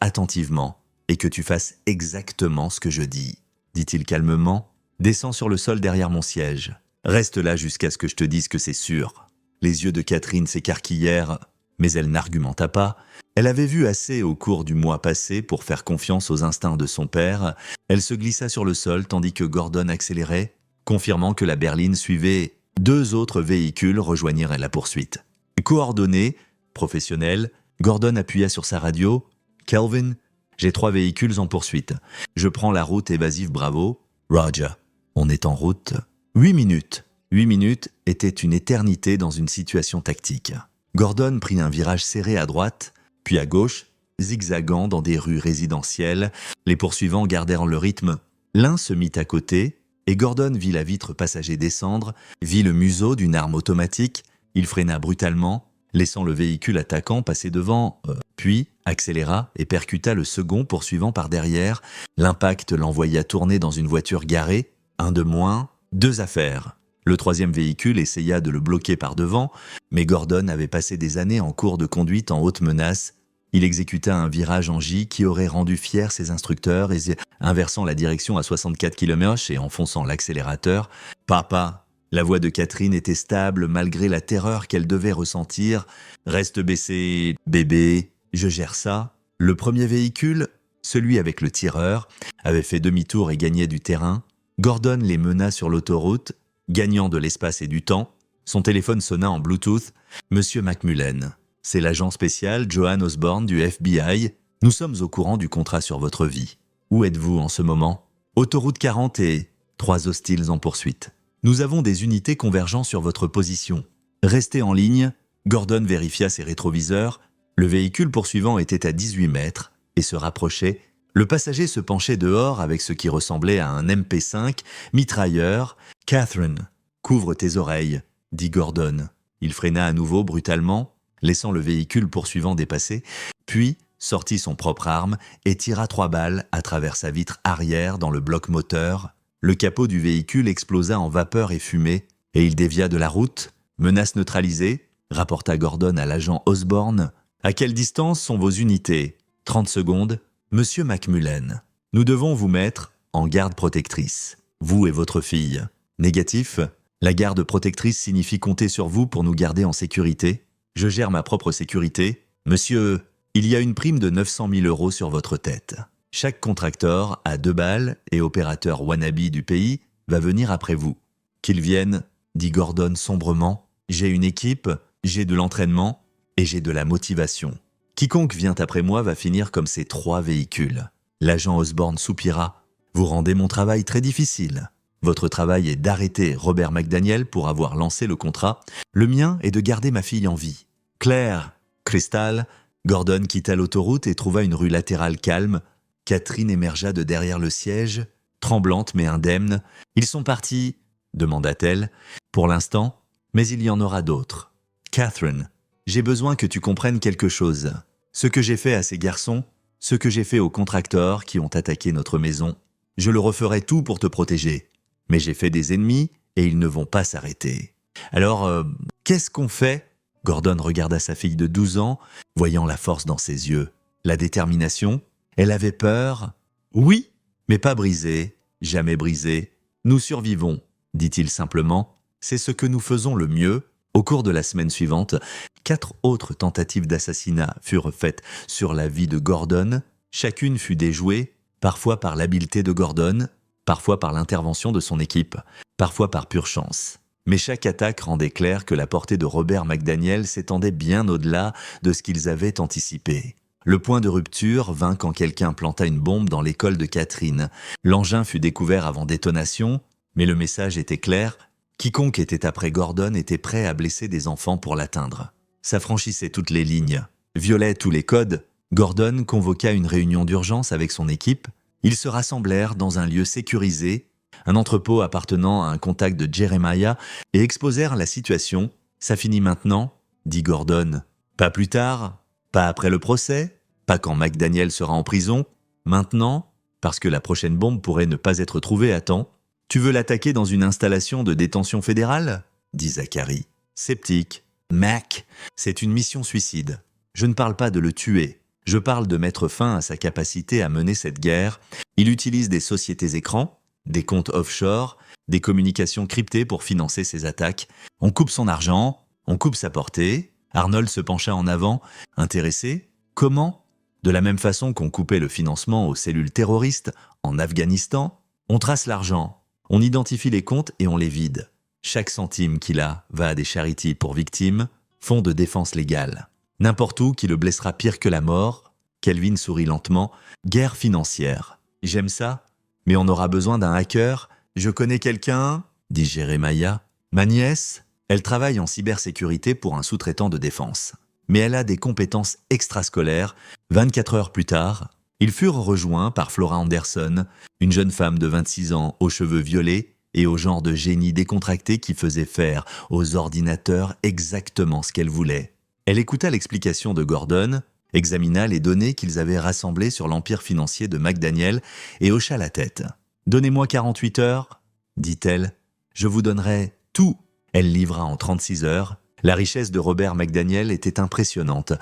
attentivement et que tu fasses exactement ce que je dis, » dit-il calmement. « Descends sur le sol derrière mon siège. Reste là jusqu'à ce que je te dise que c'est sûr. » Les yeux de Catherine s'écarquillèrent, mais elle n'argumenta pas. Elle avait vu assez au cours du mois passé pour faire confiance aux instincts de son père. Elle se glissa sur le sol tandis que Gordon accélérait, confirmant que la berline suivait. 2 autres véhicules rejoignirent la poursuite. Coordonné, professionnel, Gordon appuya sur sa radio. « Kelvin, j'ai 3 véhicules en poursuite. Je prends la route évasive Bravo. Roger. On est en route. 8 minutes. 8 minutes était une éternité dans une situation tactique. Gordon prit un virage serré à droite, puis à gauche, zigzagant dans des rues résidentielles. Les poursuivants gardèrent le rythme. L'un se mit à côté, et Gordon vit la vitre passager descendre, vit le museau d'une arme automatique. Il freina brutalement, laissant le véhicule attaquant passer devant, puis accéléra et percuta le second poursuivant par derrière. L'impact l'envoya tourner dans une voiture garée. 1 de moins, 2 affaires. Le 3e véhicule essaya de le bloquer par devant, mais Gordon avait passé des années en cours de conduite en haute menace. Il exécuta un virage en J qui aurait rendu fiers ses instructeurs et, inversant la direction à 64 km/h et enfonçant l'accélérateur. « Papa !» La voix de Catherine était stable malgré la terreur qu'elle devait ressentir. « Reste baissé, bébé, je gère ça. » Le premier véhicule, celui avec le tireur, avait fait demi-tour et gagnait du terrain. Gordon les mena sur l'autoroute, gagnant de l'espace et du temps. Son téléphone sonna en Bluetooth. « Monsieur McMullen, c'est l'agent spécial Joan Osborne du FBI. Nous sommes au courant du contrat sur votre vie. Où êtes-vous en ce moment ? Autoroute 40 et 3 hostiles en poursuite. Nous avons des unités convergeant sur votre position. Restez en ligne. » Gordon vérifia ses rétroviseurs. Le véhicule poursuivant était à 18 mètres et se rapprochait. Le passager se penchait dehors avec ce qui ressemblait à un MP5, mitrailleur. « Catherine, couvre tes oreilles, » dit Gordon. Il freina à nouveau brutalement, laissant le véhicule poursuivant dépasser, puis sortit son propre arme et tira 3 balles à travers sa vitre arrière dans le bloc moteur. Le capot du véhicule explosa en vapeur et fumée, et il dévia de la route. « Menace neutralisée », rapporta Gordon à l'agent Osborne. « À quelle distance sont vos unités ? 30 secondes. Monsieur McMullen, nous devons vous mettre en garde protectrice, vous et votre fille. Négatif, la garde protectrice signifie compter sur vous pour nous garder en sécurité. Je gère ma propre sécurité. Monsieur, il y a une prime de 900 000 € sur votre tête. Chaque contracteur a 2 balles et opérateur wannabe du pays va venir après vous. Qu'ils viennent, dit Gordon sombrement. J'ai une équipe, j'ai de l'entraînement et j'ai de la motivation. Quiconque vient après moi va finir comme ces 3 véhicules. L'agent Osborne soupira. Vous rendez mon travail très difficile. Votre travail est d'arrêter Robert McDaniel pour avoir lancé le contrat. Le mien est de garder ma fille en vie. Claire, Crystal, Gordon quitta l'autoroute et trouva une rue latérale calme. Catherine émergea de derrière le siège, tremblante mais indemne. Ils sont partis. demanda-t-elle. Pour l'instant, mais il y en aura d'autres. Catherine, j'ai besoin que tu comprennes quelque chose. Ce que j'ai fait à ces garçons, ce que j'ai fait aux contracteurs qui ont attaqué notre maison, je le referai tout pour te protéger. Mais j'ai fait des ennemis et ils ne vont pas s'arrêter. Alors, qu'est-ce qu'on fait ? Gordon regarda sa fille de 12 ans, voyant la force dans ses yeux, la détermination. Elle avait peur. Oui, mais pas brisée, jamais brisée. Nous survivons, dit-il simplement. C'est ce que nous faisons le mieux. Au cours de la semaine suivante, 4 autres tentatives d'assassinat furent faites sur la vie de Gordon. Chacune fut déjouée, parfois par l'habileté de Gordon, parfois par l'intervention de son équipe, parfois par pure chance. Mais chaque attaque rendait clair que la portée de Robert McDaniel s'étendait bien au-delà de ce qu'ils avaient anticipé. Le point de rupture vint quand quelqu'un planta une bombe dans l'école de Catherine. L'engin fut découvert avant détonation, mais le message était clair. Quiconque était après Gordon était prêt à blesser des enfants pour l'atteindre. Ça franchissait toutes les lignes, violait tous les codes. Gordon convoqua une réunion d'urgence avec son équipe. Ils se rassemblèrent dans un lieu sécurisé, un entrepôt appartenant à un contact de Jeremiah, et exposèrent la situation. « Ça finit maintenant » dit Gordon. « Pas plus tard, pas après le procès, pas quand McDaniel sera en prison. Maintenant, parce que la prochaine bombe pourrait ne pas être trouvée à temps. Tu veux l'attaquer dans une installation de détention fédérale » dit Zachary. Sceptique. « Mac, c'est une mission suicide. Je ne parle pas de le tuer. Je parle de mettre fin à sa capacité à mener cette guerre. Il utilise des sociétés écrans, des comptes offshore, des communications cryptées pour financer ses attaques. On coupe son argent, on coupe sa portée. » Arnold se pencha en avant, intéressé. Comment ? De la même façon qu'on coupait le financement aux cellules terroristes en Afghanistan, on trace l'argent, on identifie les comptes et on les vide. Chaque centime qu'il a va à des charities pour victimes, fonds de défense légale. N'importe où qui le blessera pire que la mort. Kelvin sourit lentement. Guerre financière. J'aime ça, mais on aura besoin d'un hacker. Je connais quelqu'un, dit Jeremiah. Ma nièce, elle travaille en cybersécurité pour un sous-traitant de défense. Mais elle a des compétences extrascolaires. 24 heures plus tard, ils furent rejoints par Flora Anderson, une jeune femme de 26 ans aux cheveux violets et au genre de génie décontracté qui faisait faire aux ordinateurs exactement ce qu'elle voulait. Elle écouta l'explication de Gordon, examina les données qu'ils avaient rassemblées sur l'empire financier de McDaniel et hocha la tête. « Donnez-moi 48 heures, dit-elle. Je vous donnerai tout. » Elle livra en 36 heures. La richesse de Robert McDaniel était impressionnante.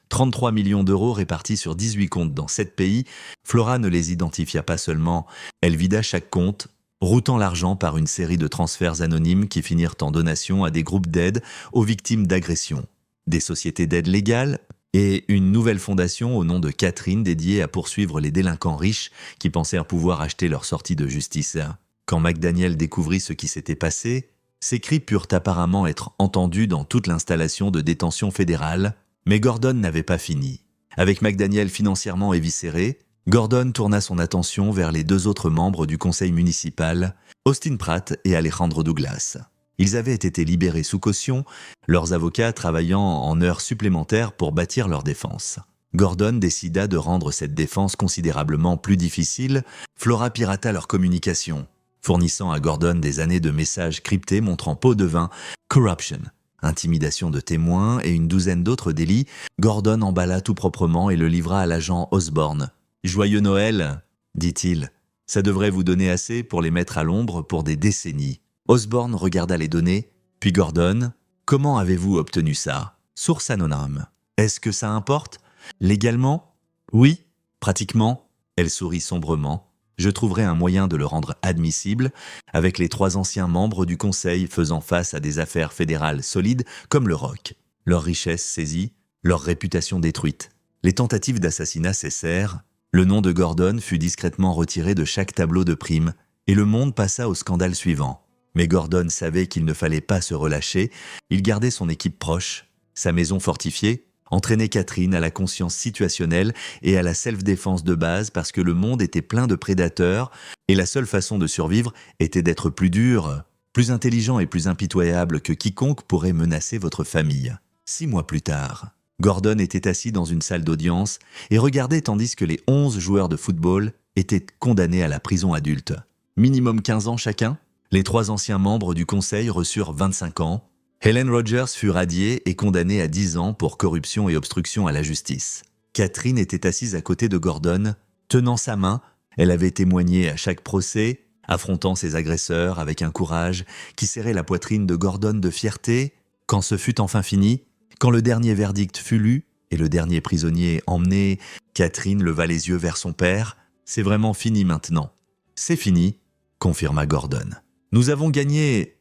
33 millions d'euros répartis sur 18 comptes dans 7 pays. Flora ne les identifia pas seulement. Elle vida chaque compte, routant l'argent par une série de transferts anonymes qui finirent en donation à des groupes d'aide aux victimes d'agressions, des sociétés d'aide légale et une nouvelle fondation au nom de Catherine dédiée à poursuivre les délinquants riches qui pensèrent pouvoir acheter leur sortie de justice. Quand McDaniel découvrit ce qui s'était passé, ses cris purent apparemment être entendus dans toute l'installation de détention fédérale, mais Gordon n'avait pas fini. Avec McDaniel financièrement éviscéré, Gordon tourna son attention vers les 2 autres membres du conseil municipal, Austin Pratt et Alejandro Douglas. Ils avaient été libérés sous caution, leurs avocats travaillant en heures supplémentaires pour bâtir leur défense. Gordon décida de rendre cette défense considérablement plus difficile. Flora pirata leur communication, fournissant à Gordon des années de messages cryptés montrant pot de vin, corruption, intimidation de témoins et une douzaine d'autres délits. Gordon emballa tout proprement et le livra à l'agent Osborne. « Joyeux Noël, dit-il. Ça devrait vous donner assez pour les mettre à l'ombre pour des décennies. » Osborne regarda les données, puis Gordon. « Comment avez-vous obtenu ça ? Source anonyme. Est-ce que ça importe ? Légalement ? Oui, pratiquement. » Elle sourit sombrement. Je trouverai un moyen de le rendre admissible, avec les 3 anciens membres du Conseil faisant face à des affaires fédérales solides comme le rock. Leur richesse saisie, leur réputation détruite. Les tentatives d'assassinat cessèrent, le nom de Gordon fut discrètement retiré de chaque tableau de primes, et le monde passa au scandale suivant. Mais Gordon savait qu'il ne fallait pas se relâcher, il gardait son équipe proche, sa maison fortifiée, entraînait Catherine à la conscience situationnelle et à la self-défense de base parce que le monde était plein de prédateurs et la seule façon de survivre était d'être plus dur, plus intelligent et plus impitoyable que quiconque pourrait menacer votre famille. 6 mois plus tard, Gordon était assis dans une salle d'audience et regardait tandis que les 11 joueurs de football étaient condamnés à la prison adulte. Minimum 15 ans chacun. Les 3 anciens membres du conseil reçurent 25 ans. Helen Rogers fut radiée et condamnée à 10 ans pour corruption et obstruction à la justice. Catherine était assise à côté de Gordon, tenant sa main. Elle avait témoigné à chaque procès, affrontant ses agresseurs avec un courage qui serrait la poitrine de Gordon de fierté. Quand ce fut enfin fini, quand le dernier verdict fut lu et le dernier prisonnier emmené, Catherine leva les yeux vers son père. « C'est vraiment fini maintenant. »« C'est fini », confirma Gordon. « Nous avons gagné,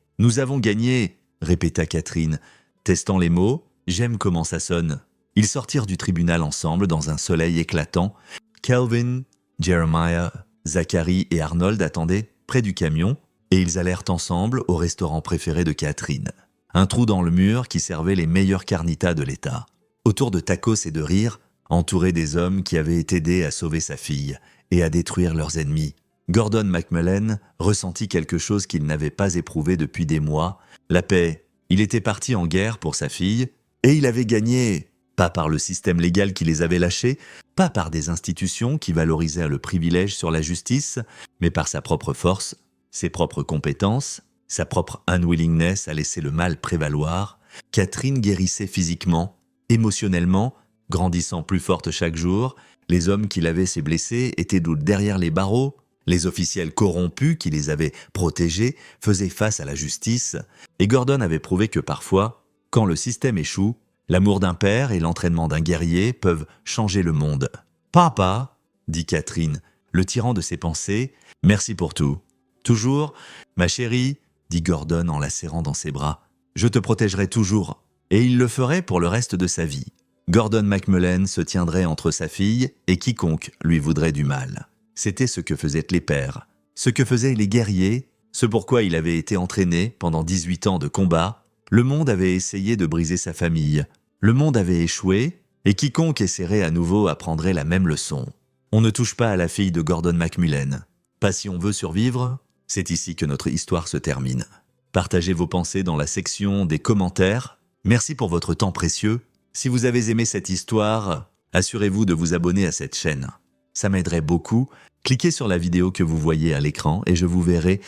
répéta Catherine, testant les mots. « J'aime comment ça sonne. » Ils sortirent du tribunal ensemble dans un soleil éclatant. Kelvin, Jeremiah, Zachary et Arnold attendaient près du camion et ils allèrent ensemble au restaurant préféré de Catherine. Un trou dans le mur qui servait les meilleurs carnitas de l'État. Autour de tacos et de rires, entouré des hommes qui avaient aidé à sauver sa fille et à détruire leurs ennemis. Gordon McMullen ressentit quelque chose qu'il n'avait pas éprouvé depuis des mois, la paix. Il était parti en guerre pour sa fille et il avait gagné, pas par le système légal qui les avait lâchés, pas par des institutions qui valorisaient le privilège sur la justice, mais par sa propre force, ses propres compétences, sa propre unwillingness à laisser le mal prévaloir. Catherine guérissait physiquement, émotionnellement, grandissant plus forte chaque jour. Les hommes qui l'avaient ses blessés étaient derrière les barreaux. Les officiels corrompus qui les avaient protégés faisaient face à la justice. Et Gordon avait prouvé que parfois, quand le système échoue, l'amour d'un père et l'entraînement d'un guerrier peuvent changer le monde. « Papa !» dit Catherine, le tirant de ses pensées. « Merci pour tout. »« Toujours, ma chérie !» dit Gordon en la serrant dans ses bras. « Je te protégerai toujours. » Et il le ferait pour le reste de sa vie. Gordon McMullen se tiendrait entre sa fille et quiconque lui voudrait du mal. C'était ce que faisaient les pères, ce que faisaient les guerriers, ce pourquoi il avait été entraîné pendant 18 ans de combat. Le monde avait essayé de briser sa famille. Le monde avait échoué, et quiconque essaierait à nouveau apprendrait la même leçon. On ne touche pas à la fille de Gordon McMullen. Pas si on veut survivre. C'est ici que notre histoire se termine. Partagez vos pensées dans la section des commentaires. Merci pour votre temps précieux. Si vous avez aimé cette histoire, assurez-vous de vous abonner à cette chaîne. Ça m'aiderait beaucoup. Cliquez sur la vidéo que vous voyez à l'écran et je vous verrai